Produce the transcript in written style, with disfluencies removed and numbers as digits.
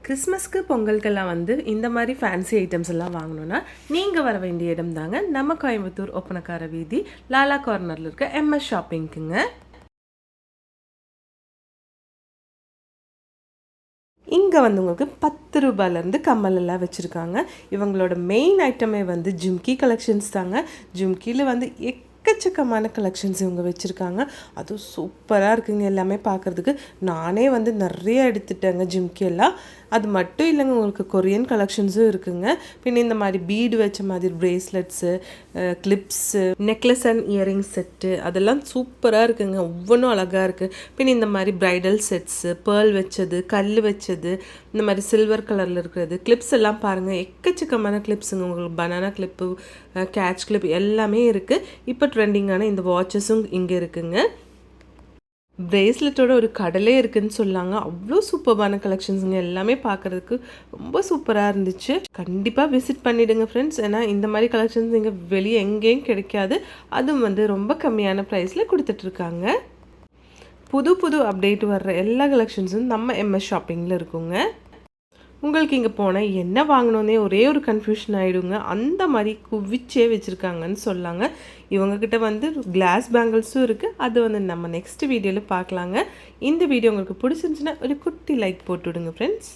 கிறிஸ்மஸ்க்கு பொங்கலுக்கெல்லாம் வந்து இந்த மாதிரி ஃபேன்சி ஐட்டம்ஸ் எல்லாம் வாங்கணுன்னா நீங்கள் வர வேண்டிய இடம் தாங்க நம்ம கோயம்புத்தூர் ஒப்பனக்கார வீதி லாலா கார்னரில் இருக்க எம்எஸ் ஷாப்பிங்க்குங்க. இங்கே வந்து உங்களுக்கு 10 ரூபாயிலேருந்து கம்மல் எல்லாம் வச்சுருக்காங்க. இவங்களோட மெயின் ஐட்டமே வந்து ஜிம்கி கலெக்ஷன்ஸ் தாங்க. ஜிம்கியில் வந்து எக்கச்சக்கமான கலெக்ஷன்ஸ் இவங்க வச்சுருக்காங்க. அதுவும் சூப்பராக இருக்குங்க. எல்லாமே பார்க்குறதுக்கு நானே வந்து நிறைய எடுத்துட்டேங்க ஜிம்கி எல்லாம். அது மட்டும் இல்லைங்க, உங்களுக்கு கொரியன் கலெக்ஷன்ஸும் இருக்குங்க. பின்ன இந்த மாதிரி பீடு வச்ச மாதிரி bracelets, clips, necklace and earring set அதெல்லாம் சூப்பராக இருக்குங்க. ஒவ்வொன்றும் அழகாக இருக்குது. பின்ன இந்த மாதிரி ப்ரைடல் செட்ஸு, பேர்ல் வச்சது, கல் வச்சது, இந்த மாதிரி சில்வர் கலரில் இருக்கிறது, கிளிப்ஸ் எல்லாம் பாருங்கள். எக்கச்சக்கமான கிளிப்ஸுங்க. உங்களுக்கு பனானா கிளிப்பு, கேட்ச் கிளிப் எல்லாமே இருக்குது. இப்போ ட்ரெண்டிங்கான இந்த வாட்சஸும் இங்கே இருக்குங்க. ப்ரேஸ்லெட்டோட ஒரு கடலே இருக்குதுன்னு சொல்லாங்க. அவ்வளோ சூப்பரான கலெக்ஷன்ஸுங்க. எல்லாமே பார்க்குறதுக்கு ரொம்ப சூப்பராக இருந்துச்சு. கண்டிப்பாக விசிட் பண்ணிவிடுங்க ஃப்ரெண்ட்ஸ். ஏன்னா இந்த மாதிரி கலெக்ஷன்ஸ் இங்கே வெளியே எங்கேயும் கிடைக்காது. அதுவும் வந்து ரொம்ப கம்மியான ப்ரைஸில் கொடுத்துட்ருக்காங்க. புது அப்டேட் வர்ற எல்லா கலெக்ஷன்ஸும் நம்ம எம்எஸ் ஷாப்பிங்கில் இருக்குங்க. உங்களுக்கு இங்கே போனால் என்ன வாங்கணுன்னே ஒரே ஒரு கன்ஃபியூஷன் ஆகிடுங்க. அந்த மாதிரி குவிச்சே வச்சுருக்காங்கன்னு சொல்லாங்க. இவங்கக்கிட்ட வந்து கிளாஸ் பேங்கிள்ஸும் இருக்குது. அது வந்து நம்ம நெக்ஸ்ட் வீடியோவில் பார்க்கலாங்க. இந்த வீடியோ உங்களுக்கு பிடிச்சிருந்துச்சுன்னா ஒரு குட்டி லைக் போட்டு விடுங்க ஃப்ரெண்ட்ஸ்.